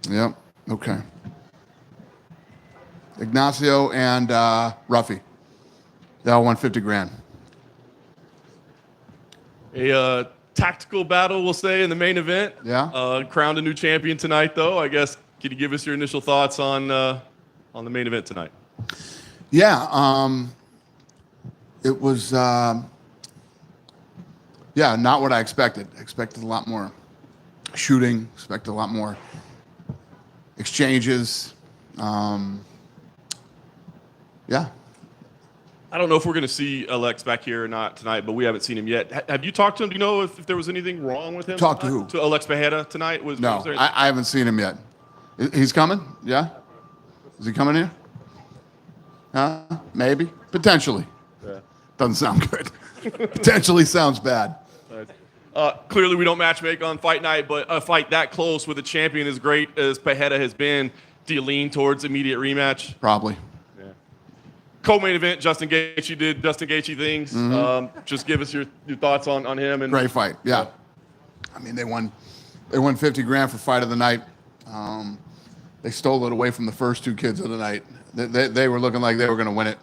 Yep. Okay. Ignacio and Ruffy. They all won 50 grand. A tactical battle, we'll say, in the main event. Yeah. Crowned a new champion tonight, though. I guess, can you give us your initial thoughts on the main event tonight? Yeah. It was, not what I expected. I expected a lot more shooting, expected a lot more exchanges. Yeah. I don't know if we're going to see Alex back here or not tonight, but we haven't seen him yet. Have you talked to him? Do you know if there was anything wrong with him? Talk to who? To Alex Bejeda tonight? No, I haven't seen him yet. He's coming? Yeah? Is he coming here? Maybe? Potentially. Yeah. Doesn't sound good. Potentially sounds bad. Clearly, we don't matchmake on fight night, but a fight that close with a champion as great as Bejeda has been, do you lean towards immediate rematch? Probably. Yeah. Co-main event, Justin Gaethje did Justin Gaethje things. Mm-hmm. Just give us your thoughts on him. And great fight. Yeah. I mean, they won 50 grand for fight of the night. They stole it away from the first two kids of the night. They were looking like they were going to win it.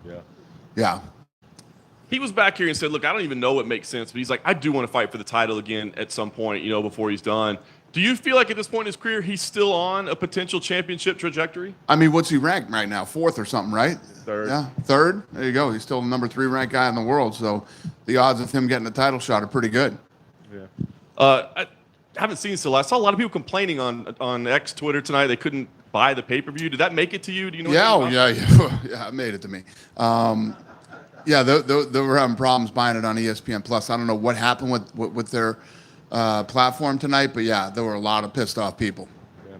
Yeah. Yeah. He was back here and said, look, I don't even know what makes sense, but he's like, I do want to fight for the title again at some point, before he's done. Do you feel like at this point in his career, he's still on a potential championship trajectory? I mean, what's he ranked right now? 4th or something, right? 3rd. Yeah, 3rd. There you go. He's still the number 3 ranked guy in the world. So the odds of him getting a title shot are pretty good. Yeah. I haven't seen Celeste. I saw a lot of people complaining on X Twitter tonight. They couldn't buy the pay-per-view. Did that make it to you? Do you know? Yeah, it made it to me. Yeah, they were having problems buying it on ESPN Plus. I don't know what happened with their platform tonight, but yeah, there were a lot of pissed off people. Yeah.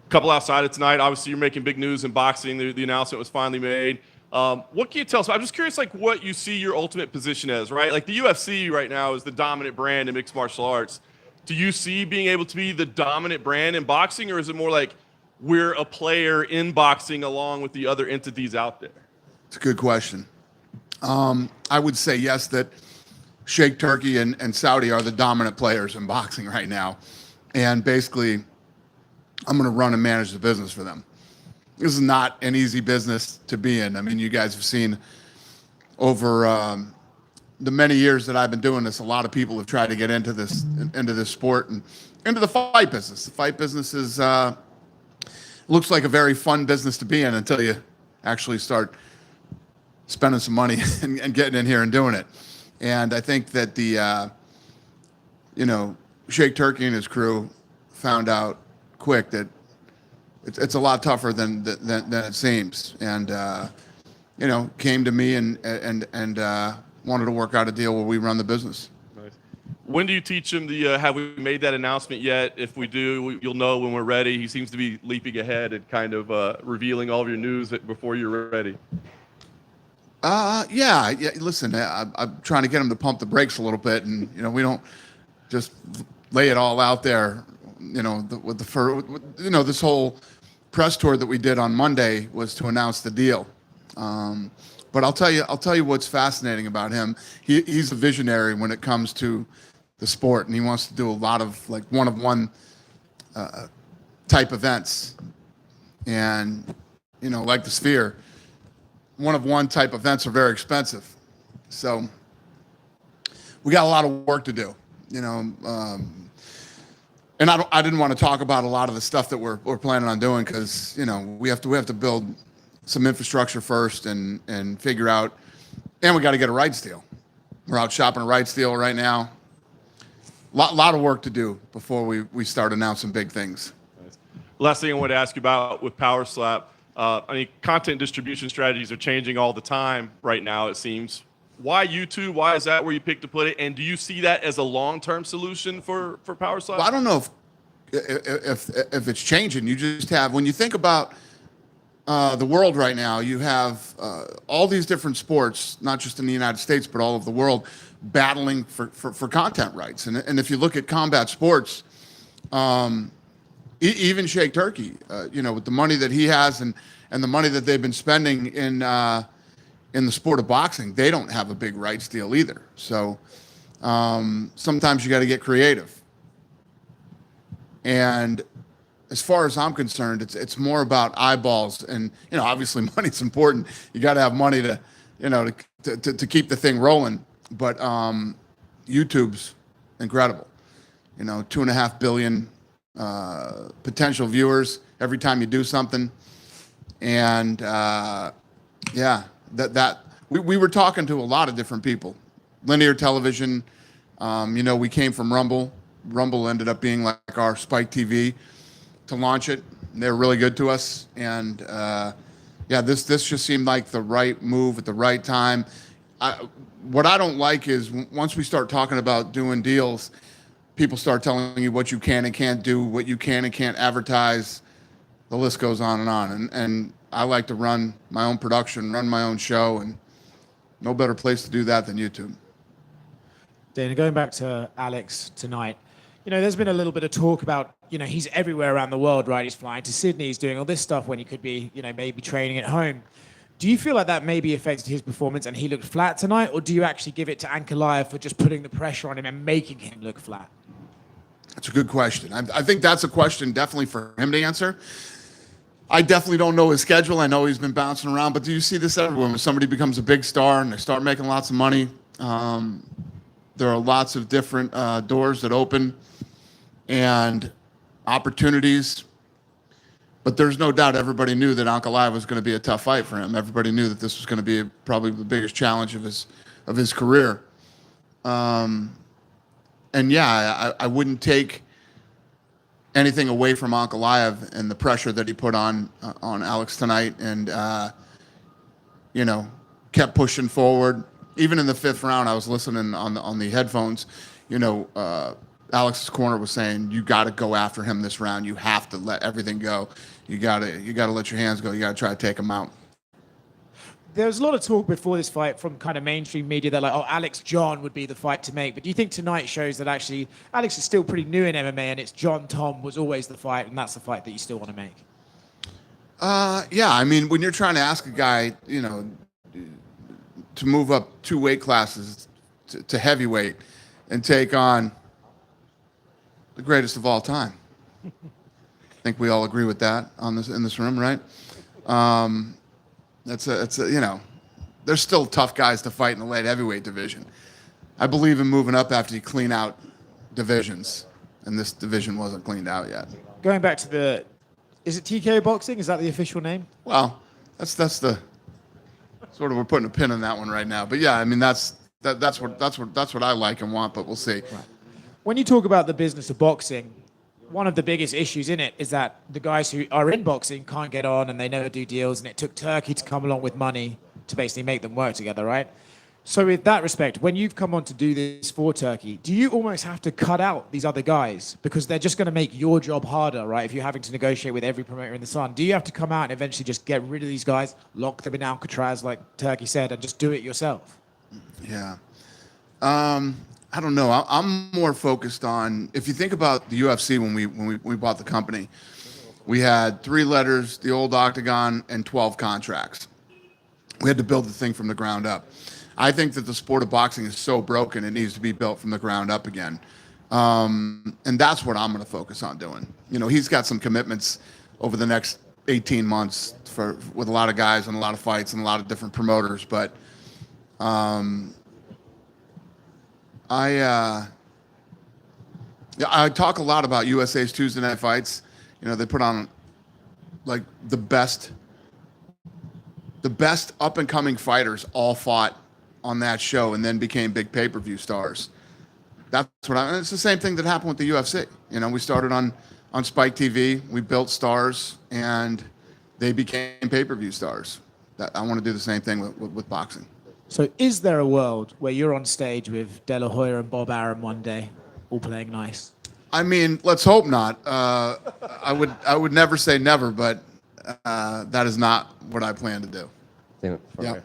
Couple outside of tonight. Obviously, you're making big news in boxing. The announcement was finally made. What can you tell us? I'm just curious, like, what you see your ultimate position as, right? Like, the UFC right now is the dominant brand in mixed martial arts. Do you see being able to be the dominant brand in boxing, or is it more like we're a player in boxing along with the other entities out there? It's a good question. I would say yes, that Sheikh Turkey and Saudi are the dominant players in boxing right now. And basically, I'm going to run and manage the business for them. This is not an easy business to be in. I mean, you guys have seen over the many years that I've been doing this, a lot of people have tried to get into this sport and into the fight business. The fight business is looks like a very fun business to be in until you actually start spending some money and getting in here and doing it. And I think that the Sheikh Turkey and his crew found out quick that it's a lot tougher than it seems, and came to me and wanted to work out a deal where we run the business. Nice. When do you teach him the? Have we made that announcement yet? If we do, you'll know when we're ready. He seems to be leaping ahead and kind of revealing all of your news before you're ready. Yeah. Listen, I'm trying to get him to pump the brakes a little bit, and we don't just lay it all out there. This whole press tour that we did on Monday was to announce the deal. But I'll tell you what's fascinating about him. He's a visionary when it comes to the sport, and he wants to do a lot of like one-of-one type events, and like the Sphere. One-of-one type events are very expensive, so we got a lot of work to do, and I didn't want to talk about a lot of the stuff that we're planning on doing because we have to build some infrastructure first and figure out, and we got to get a rights deal. We're out shopping a rights deal right now. Lot of work to do before we start announcing big things. Nice. Last thing I want to ask you about with Power Slap. Content distribution strategies are changing all the time right now, it seems. Why YouTube? Why is that where you picked to put it? And do you see that as a long-term solution for Power Slap? Well, I don't know if it's changing. You just have, when you think about the world right now, you have all these different sports, not just in the United States, but all over the world, battling for content rights. And if you look at combat sports, even Sheikh Turkey, with the money that he has and the money that they've been spending in the sport of boxing, they don't have a big rights deal either. So sometimes you got to get creative. And as far as I'm concerned, it's more about eyeballs, and obviously money's important. You got to have money to, to keep the thing rolling. But YouTube's incredible. 2.5 billion potential viewers every time you do something, and yeah, that we were talking to a lot of different people, linear television. We came from Rumble. Rumble ended up being like our Spike TV to launch it. They're really good to us, and yeah, this just seemed like the right move at the right time. What I don't like is once we start talking about doing deals, people start telling you what you can and can't do, what you can and can't advertise. The list goes on and on. And I like to run my own production, run my own show, and no better place to do that than YouTube. Dana, going back to Alex tonight, there's been a little bit of talk about, he's everywhere around the world, right? He's flying to Sydney, he's doing all this stuff when he could be, maybe training at home. Do you feel like that maybe affected his performance and he looked flat tonight? Or do you actually give it to Ankalaev for just putting the pressure on him and making him look flat? That's a good question. I think that's a question definitely for him to answer. I definitely don't know his schedule. I know he's been bouncing around, but do you see this everywhere? When somebody becomes a big star and they start making lots of money, there are lots of different doors that open and opportunities. But there's no doubt everybody knew that Ankalaev was going to be a tough fight for him. Everybody knew that this was going to be probably the biggest challenge of his career. And yeah, I wouldn't take anything away from Ankalaev and the pressure that he put on Alex tonight, and kept pushing forward. Even in the 5th round, I was listening on the headphones. Alex's corner was saying, "You got to go after him this round. You have to let everything go. You got to let your hands go. You got to try to take him out." There was a lot of talk before this fight from kind of mainstream media that Alex John would be the fight to make. But do you think tonight shows that actually Alex is still pretty new in MMA and it's John Tom was always the fight, and that's the fight that you still want to make? Yeah, I mean, when you're trying to ask a guy, to move up 2 weight classes to heavyweight and take on the greatest of all time. I think we all agree with that in this room, right? There's still tough guys to fight in the light heavyweight division. I believe in moving up after you clean out divisions, and this division wasn't cleaned out yet. Going back to is it TKO boxing? Is that the official name? Well, that's the sort of, we're putting a pin in that one right now. But yeah, I mean that's what I like and want, but we'll see. Right. When you talk about the business of boxing, one of the biggest issues in it is that the guys who are in boxing can't get on and they never do deals, and it took Turkey to come along with money to basically make them work together, right? So with that respect, when you've come on to do this for Turkey, do you almost have to cut out these other guys because they're just going to make your job harder, right? If you're having to negotiate with every promoter in the sun, do you have to come out and eventually just get rid of these guys, lock them in Alcatraz, like Turkey said, and just do it yourself? Yeah. I don't know. I'm more focused on, if you think about the UFC when we bought the company, we had 3 letters, the old octagon, and 12 contracts. We had to build the thing from the ground up. I think that the sport of boxing is so broken, it needs to be built from the ground up again. And that's what I'm going to focus on doing. He's got some commitments over the next 18 months with a lot of guys and a lot of fights and a lot of different promoters. But I talk a lot about USA's Tuesday night fights. They put on like the best up and coming fighters all fought on that show and then became big pay-per-view stars. That's it's the same thing that happened with the UFC. We started on Spike TV, we built stars, and they became pay-per-view stars. I want to do the same thing with boxing. So is there a world where you're on stage with De La Hoya and Bob Arum one day, all playing nice? I mean, let's hope not. I would never say never, but that is not what I plan to do. Yeah.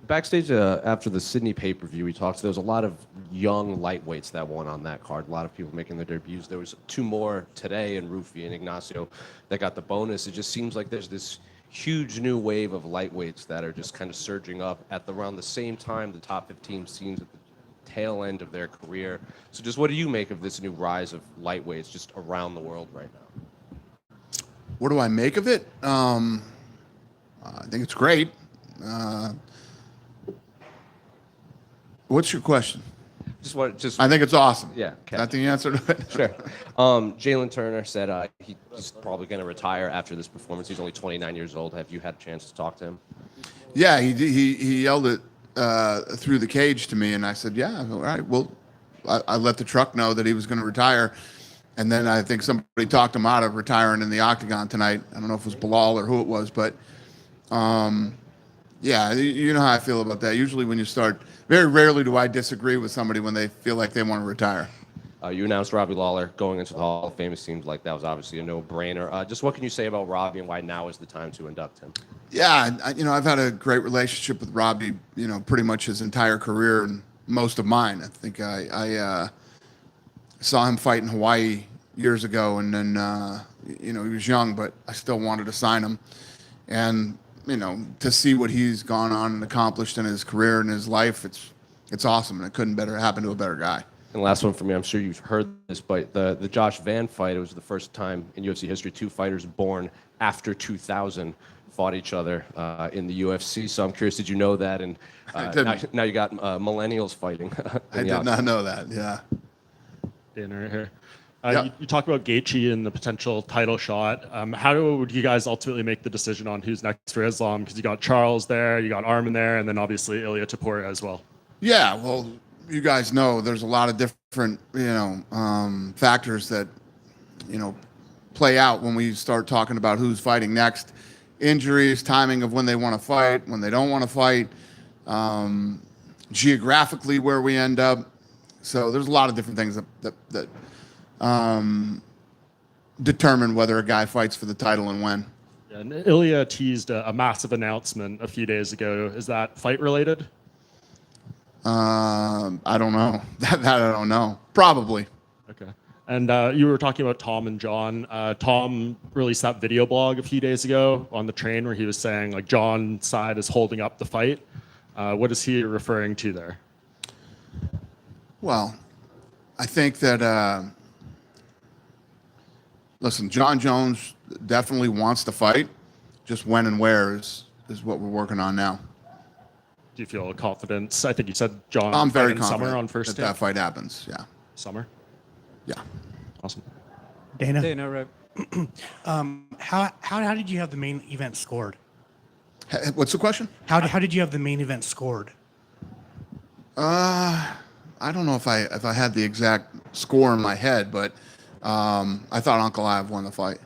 Backstage after the Sydney pay-per-view, we talked. There was a lot of young lightweights that won on that card. A lot of people making their debuts. There was 2 more today, and Rufi and Ignacio that got the bonus. It just seems like there's this huge new wave of lightweights that are just kind of surging up at around the same time the top 15 seems at the tail end of their career. So just what do you make of this new rise of lightweights just around the world right now? What do I make of it? I think it's great. What's your question? I think it's awesome. Yeah, Is that the answer to it? Sure. Jalen Turner said he's probably going to retire after this performance. He's only 29 years old. Have you had a chance to talk to him? Yeah, he yelled it through the cage to me, and I said, "Yeah, all right." Well, I let the truck know that he was going to retire, and then I think somebody talked him out of retiring in the octagon tonight. I don't know if it was Bilal or who it was, but yeah, you know how I feel about that. Usually, when you start, very rarely do I disagree with somebody when they feel like they want to retire. You announced Robbie Lawler going into the Hall of Fame. It seems like that was obviously a no-brainer. Just what can you say about Robbie and why now is the time to induct him? Yeah, I've had a great relationship with Robbie, pretty much his entire career and most of mine. I think I saw him fight in Hawaii years ago, and then, he was young, but I still wanted to sign him. And, to see what he's gone on and accomplished in his career and his life, it's awesome, and it couldn't happen to a better guy. And last one for me, I'm sure you've heard this, but the Josh Van fight, it was the first time in UFC history 2 fighters born after 2000 fought each other in the UFC. So I'm curious, did you know that? And now you got millennials fighting. I did not know that, yeah. Dinner here. Yep. You talk about Gaethje and the potential title shot. How would you guys ultimately make the decision on who's next for Islam? Because you got Charles there, you got Arman there, and then obviously Ilya Topuria as well. Yeah, well, you guys know there's a lot of different, factors that, play out when we start talking about who's fighting next. Injuries, timing of when they want to fight, when they don't want to fight, geographically where we end up. So there's a lot of different things that determine whether a guy fights for the title and when. Yeah, and Ilya teased a massive announcement a few days ago. Is that fight related? I don't know. That I don't know. Probably. Okay. And you were talking about Tom and John. Tom released that video blog a few days ago on the train where he was saying like John's side is holding up the fight. What is he referring to there? Well, I think that, listen, John Jones definitely wants to fight. Just when and where is what we're working on now. Do you feel confidence? I think you said John. I'm very in confident summer on first day. that fight happens. Yeah. Summer. Yeah. Awesome. Dana, right? How did you have the main event scored? What's the question? How did you have the main event scored? I don't know if I had the exact score in my head, but I thought Uncle Ive won the fight.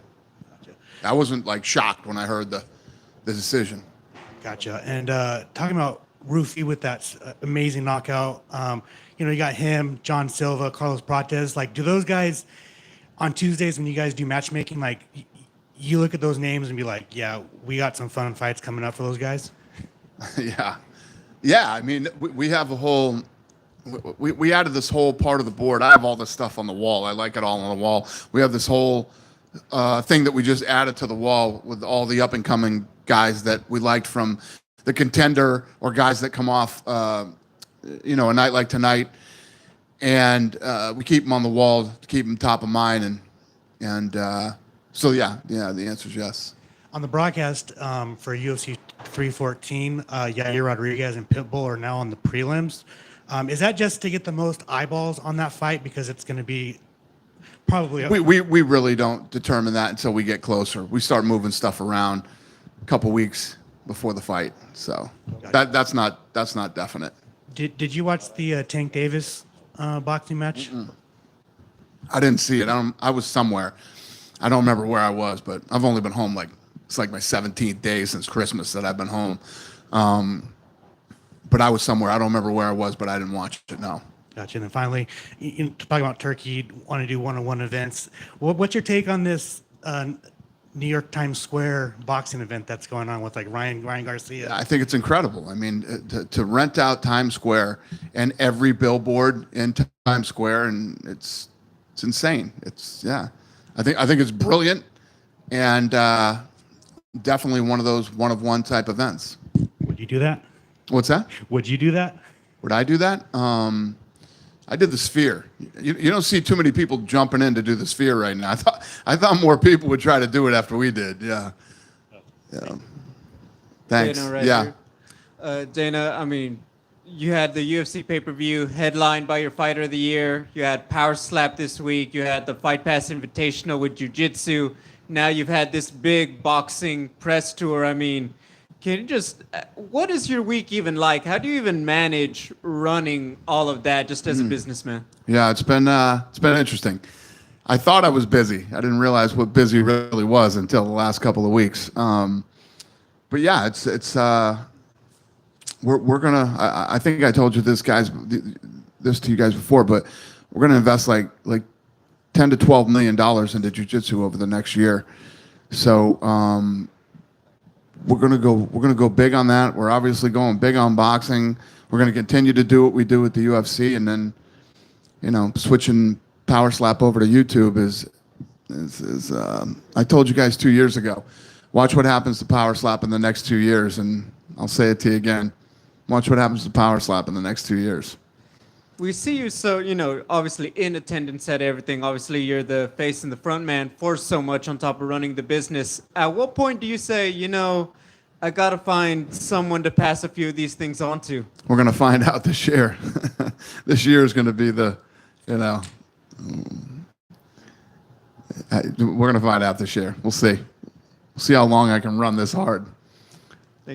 Gotcha. I wasn't like shocked when I heard the decision. Gotcha. And talking about Rufy with that amazing knockout, you got him, John Silva, Carlos Prates. Like, do those guys on Tuesdays when you guys do matchmaking, like you look at those names and be like, yeah, we got some fun fights coming up for those guys? Yeah. I mean, we have a whole. We added this whole part of the board. I have all this stuff on the wall. I like it all on the wall. We have this whole thing that we just added to the wall with all the up-and-coming guys that we liked from the Contender or guys that come off, a night like tonight. And we keep them on the wall to keep them top of mind. So, yeah, the answer is yes. On the broadcast for UFC 314, Yair Rodriguez and Pitbull are now on the prelims. Is that just to get the most eyeballs on that fight because it's going to be probably? We really don't determine that until we get closer. We start moving stuff around a couple weeks before the fight, so that's not definite. Did you watch the Tank Davis boxing match? Mm-mm. I didn't see it. I was somewhere. I don't remember where I was, but I've only been home it's like my 17th day since Christmas that I've been home. But I was somewhere. I don't remember where I was, but I didn't watch it. No. Gotcha. And then finally, talking about Turkey, want to do one-on-one events. What's your take on this New York Times Square boxing event that's going on with like Ryan Garcia? I think it's incredible. I mean, to rent out Times Square and every billboard in Times Square, and it's insane. I think it's brilliant, and definitely one of those one-of-one type events. Would you do that? What's that? Would you do that? Would I do that? I did the sphere. You don't see too many people jumping in to do the sphere right now. I thought more people would try to do it after we did. Yeah. Thanks. Dana, right yeah. here. Dana, I mean, you had the UFC pay-per-view headlined by your Fighter of the Year. You had Power Slap this week. You had the Fight Pass Invitational with Jiu-Jitsu. Now you've had this big boxing press tour. I mean, can you just, what is your week even like? How do you even manage running all of that just as a businessman? Yeah, it's been interesting. I thought I was busy. I didn't realize what busy really was until the last couple of weeks. But yeah, we're gonna. I think I told you this to you guys before, but we're gonna invest like $10 to $12 million into jiu-jitsu over the next year. So we're gonna go big on that. We're obviously going big on boxing. We're gonna continue to do what we do with the UFC, and then switching Power Slap over to YouTube is I told you guys 2 years ago. Watch what happens to Power Slap in the next 2 years, and I'll say it to you again. Watch what happens to Power Slap in the next 2 years. We see you so, obviously in attendance at everything. Obviously, you're the face and the front man for so much on top of running the business. At what point do you say, I got to find someone to pass a few of these things on to? We're going to find out this year. This year is going to be the, we're going to find out this year. We'll see. We'll see how long I can run this hard.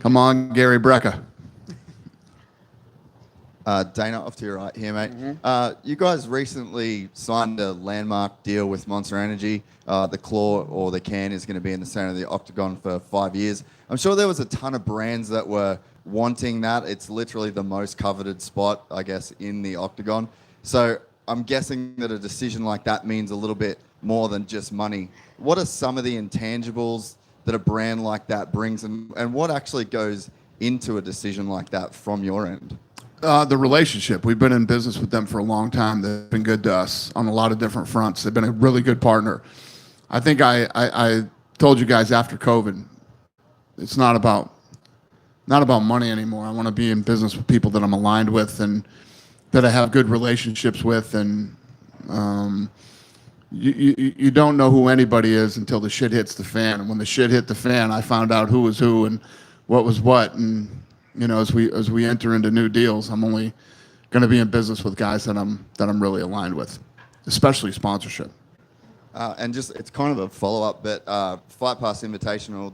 Come on, Gary Brecka. Dana, off to your right here, mate. You guys recently signed a landmark deal with Monster Energy. The claw or the can is going to be in the center of the octagon for 5 years. I'm sure there was a ton of brands that were wanting that. It's literally the most coveted spot, I guess, in the octagon. So I'm guessing that a decision like that means a little bit more than just money. What are some of the intangibles that a brand like that brings, and what actually goes into a decision like that from your end? The relationship. We've been in business with them for a long time. They've been good to us on a lot of different fronts. They've been a really good partner. I think I told you guys after COVID, it's not about money anymore. I want to be in business with people that I'm aligned with and that I have good relationships with. And you don't know who anybody is until the shit hits the fan. And when the shit hit the fan, I found out who was who and what was what. And as we enter into new deals, I'm only going to be in business with guys that I'm really aligned with, especially sponsorship. And just, it's kind of a follow-up, but Fight Pass Invitational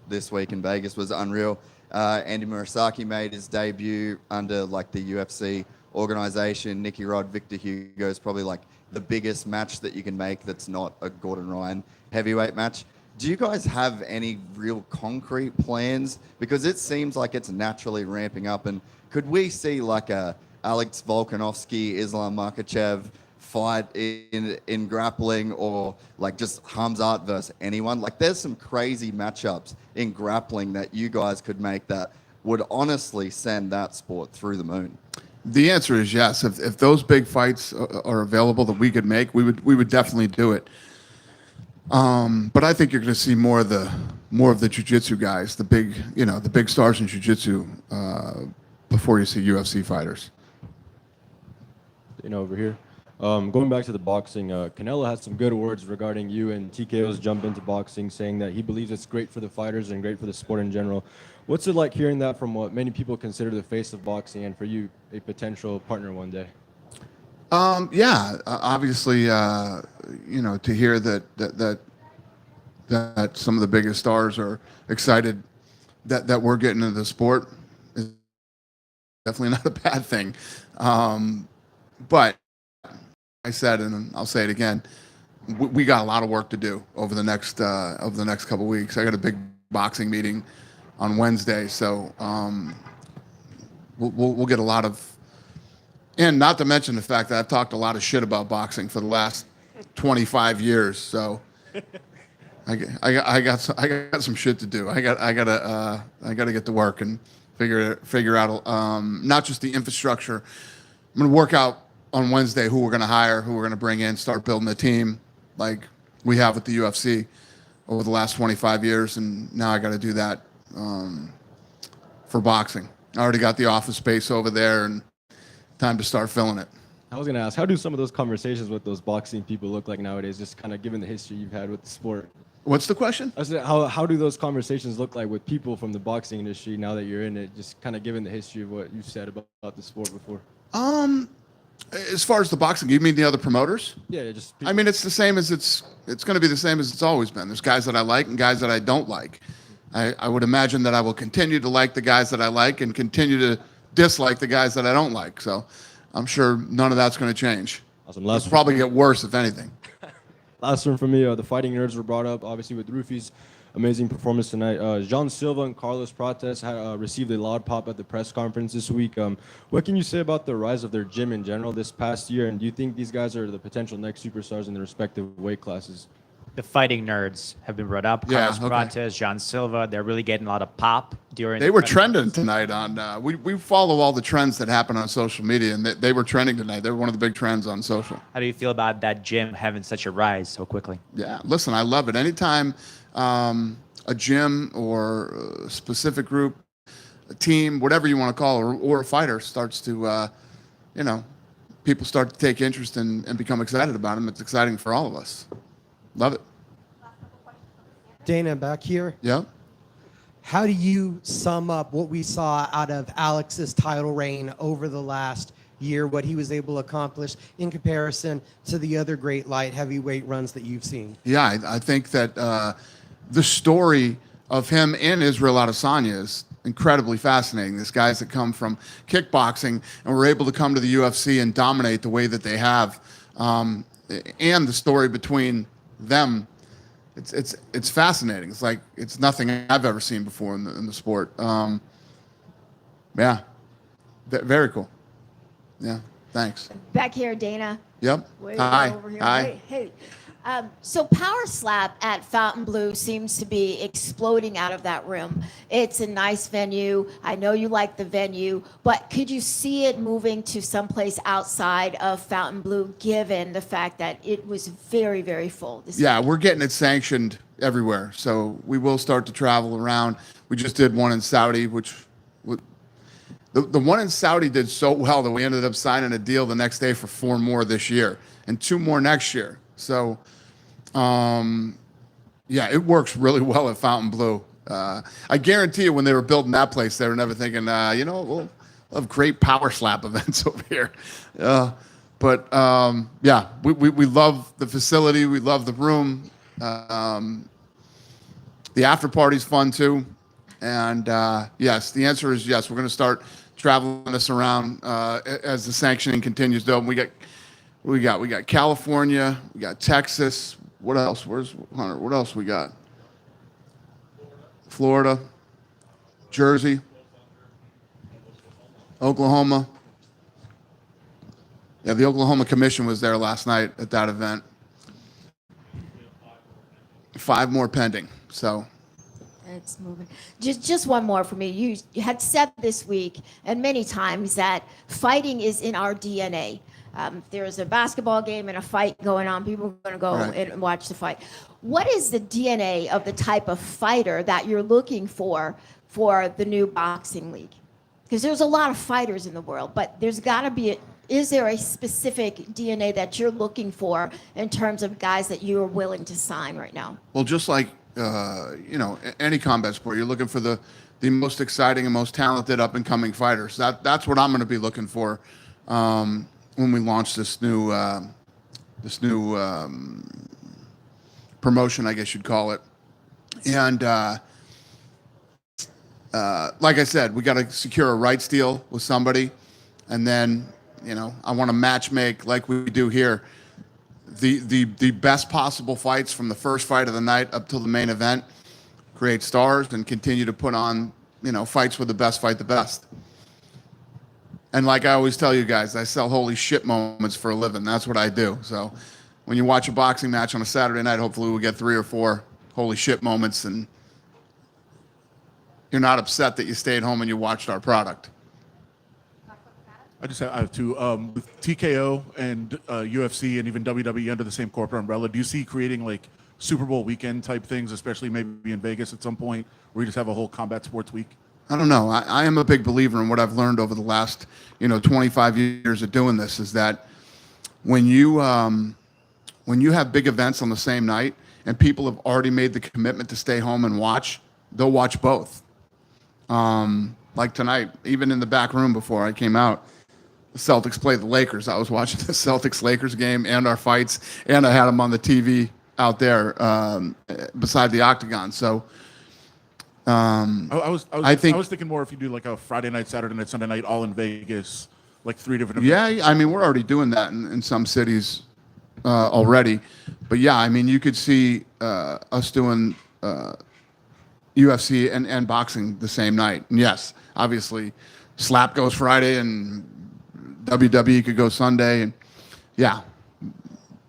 this week in Vegas was unreal. Andy Murasaki made his debut under the UFC organization. Nicky Rod, Victor Hugo is probably the biggest match that you can make that's not a Gordon Ryan heavyweight match. Do you guys have any real concrete plans? Because it seems like it's naturally ramping up. And could we see a Alex Volkanovski, Islam Makhachev fight in grappling, or just Hamzat versus anyone? There's some crazy matchups in grappling that you guys could make that would honestly send that sport through the moon. The answer is yes. If those big fights are available that we could make, we would definitely do it. But I think you're going to see more of the jiu-jitsu guys, the big stars in jiu-jitsu, before you see UFC fighters. Over here. Going back to the boxing, Canelo had some good words regarding you and TKO's jump into boxing, saying that he believes it's great for the fighters and great for the sport in general. What's it like hearing that from what many people consider the face of boxing, and for you, a potential partner one day? Obviously, to hear that some of the biggest stars are excited that we're getting into the sport is definitely not a bad thing. But I said, and I'll say it again, we got a lot of work to do over the next couple of weeks. I got a big boxing meeting on Wednesday, so we'll get a lot of. And not to mention the fact that I've talked a lot of shit about boxing for the last 25 years. So I got some shit to do. I gotta get to work and figure out not just the infrastructure. I'm gonna work out on Wednesday who we're gonna hire, who we're gonna bring in, start building a team like we have with the UFC over the last 25 years, and now I got to do that for boxing. I already got the office space over there, and time to start filling it. I was gonna ask, how do some of those conversations with those boxing people look like nowadays? Just kind of given the history you've had with the sport. What's the question? I said, how do those conversations look like with people from the boxing industry now that you're in it? Just kind of given the history of what you've said about the sport before. As far as the boxing, you mean the other promoters? Yeah, just. I mean, it's the same as it's going to be the same as it's always been. There's guys that I like and guys that I don't like. I would imagine that I will continue to like the guys that I like and continue to dislike the guys that I don't like. So I'm sure none of that's going to change. Awesome. It'll probably get worse, if anything. Last one from me. The fighting nerds were brought up, obviously, with Rufy's amazing performance tonight. John Silva and Carlos Prates received a loud pop at the press conference this week. What can you say about the rise of their gym in general this past year? And do you think these guys are the potential next superstars in their respective weight classes? The fighting nerds have been brought up. Yeah, Carlos Prates, John Silva, they're really getting a lot of pop during. They were trending tonight on. We follow all the trends that happen on social media, and they were trending tonight. They were one of the big trends on social. How do you feel about that gym having such a rise so quickly? Yeah, listen, I love it. Anytime a gym or a specific group, a team, whatever you want to call it, or a fighter starts to, people start to take interest and become excited about them. It's exciting for all of us. Love it. Dana, back here. Yeah. How do you sum up what we saw out of Alex's title reign over the last year, what he was able to accomplish in comparison to the other great light heavyweight runs that you've seen? Yeah, I think that the story of him and Israel Adesanya is incredibly fascinating. These guys that come from kickboxing and were able to come to the UFC and dominate the way that they have, and the story between them, it's fascinating. It's like it's nothing I've ever seen before in the sport. Yeah, very cool. Yeah, thanks. Back here, Dana. Yep. Way Hi. over here. Hi. Hey. So Power Slap at Fontainebleau seems to be exploding out of that room. It's a nice venue. I know you like the venue, but could you see it moving to someplace outside of Fontainebleau, given the fact that it was very, very full this Yeah, we're getting it sanctioned everywhere. So we will start to travel around. We just did one in Saudi, which the one in Saudi did so well that we ended up signing a deal the next day for 4 more this year and 2 more next year. So, yeah, it works really well at Fontainebleau. I guarantee you when they were building that place, they were never thinking, we'll have great Power Slap events over here. But yeah, we love the facility. We love the room. The after party's fun too. And yes, the answer is yes. We're going to start traveling this around as the sanctioning continues. Though we got California, we got Texas. What else? Where's Hunter? What else we got? Florida, Jersey, Oklahoma. Yeah, the Oklahoma Commission was there last night at that event. 5 more pending. So. It's moving. Just one more for me. You had said this week and many times that fighting is in our DNA. There's a basketball game and a fight going on. People are going to go and watch the fight. What is the DNA of the type of fighter that you're looking for the new boxing league? Because there's a lot of fighters in the world, but there's got to be is there a specific DNA that you're looking for in terms of guys that you are willing to sign right now? Well, just like any combat sport, you're looking for the most exciting and most talented up and coming fighters. That's what I'm going to be looking for when we launch this new promotion, I guess you'd call it. And like I said, we got to secure a rights deal with somebody, and then I want to match make like we do here. The best possible fights from the first fight of the night up till the main event, create stars and continue to put on, fights with the best fight the best. And like I always tell you guys, I sell holy shit moments for a living. That's what I do. So when you watch a boxing match on a Saturday night, hopefully we'll get 3 or 4 holy shit moments and you're not upset that you stayed home and you watched our product. I have 2. With TKO and UFC and even WWE under the same corporate umbrella, do you see creating like Super Bowl weekend type things, especially maybe in Vegas at some point, where you just have a whole combat sports week? I don't know. I am a big believer in what I've learned over the last, 25 years of doing this is that when you have big events on the same night and people have already made the commitment to stay home and watch, they'll watch both. Like tonight, even in the back room before I came out, the Celtics played the Lakers. I was watching the Celtics-Lakers game and our fights, and I had them on the TV out there beside the octagon. So I was think thinking more if you do like a Friday night, Saturday night, Sunday night, all in Vegas, like 3 different. Yeah, I mean, we're already doing that in some cities already. But yeah, I mean, you could see us doing UFC and boxing the same night. And yes, obviously, Slap goes Friday and WWE could go Sunday. And yeah,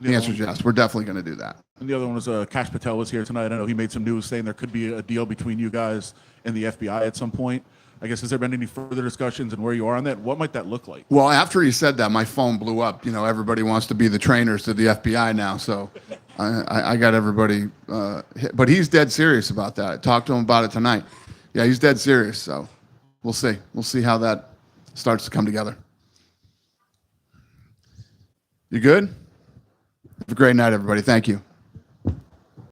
the answer is yes. We're definitely going to do that. And the other one was Cash Patel was here tonight. I know he made some news saying there could be a deal between you guys and the FBI at some point. I guess, has there been any further discussions and where you are on that? What might that look like? Well, after he said that, my phone blew up. You know, everybody wants to be the trainers to the FBI now. So I got everybody. But he's dead serious about that. I talked to him about it tonight. Yeah, he's dead serious. So we'll see. We'll see how that starts to come together. You good? Have a great night, everybody. Thank you.